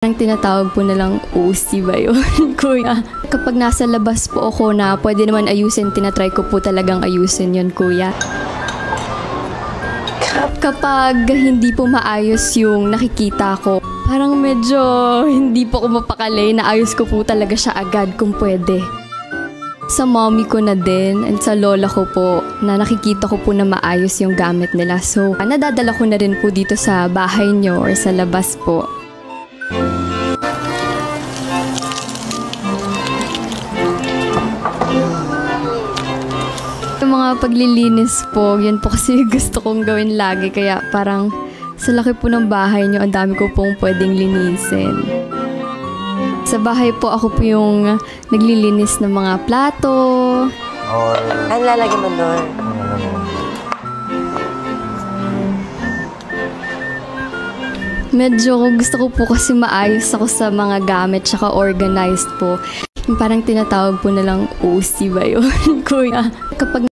Ang tinatawag po na lang OC ba yun, kuya? Kapag nasa labas po ako na pwede naman ayusin, tinatry ko po talagang ayusin yun, kuya. Kapag hindi po maayos yung nakikita ko, parang medyo hindi po ako mapakali, naayos ko po talaga siya agad kung pwede. Sa mommy ko na din and sa lola ko po na nakikita ko po na maayos yung gamit nila. So, nadadala ko na rin po dito sa bahay nyo or sa labas po. Yung mga paglilinis po, yun po kasi gusto kong gawin lagi. Kaya parang sa laki po ng bahay nyo, ang dami ko pong pwedeng linisin. Sa bahay po, ako po yung naglilinis ng mga plato. Ano lalagay mo doon? Medyo gusto ko po kasi maayos ako sa mga gamit tsaka organized po. Yung parang tinatawag po na lang OC ba yun, kuya? Kapag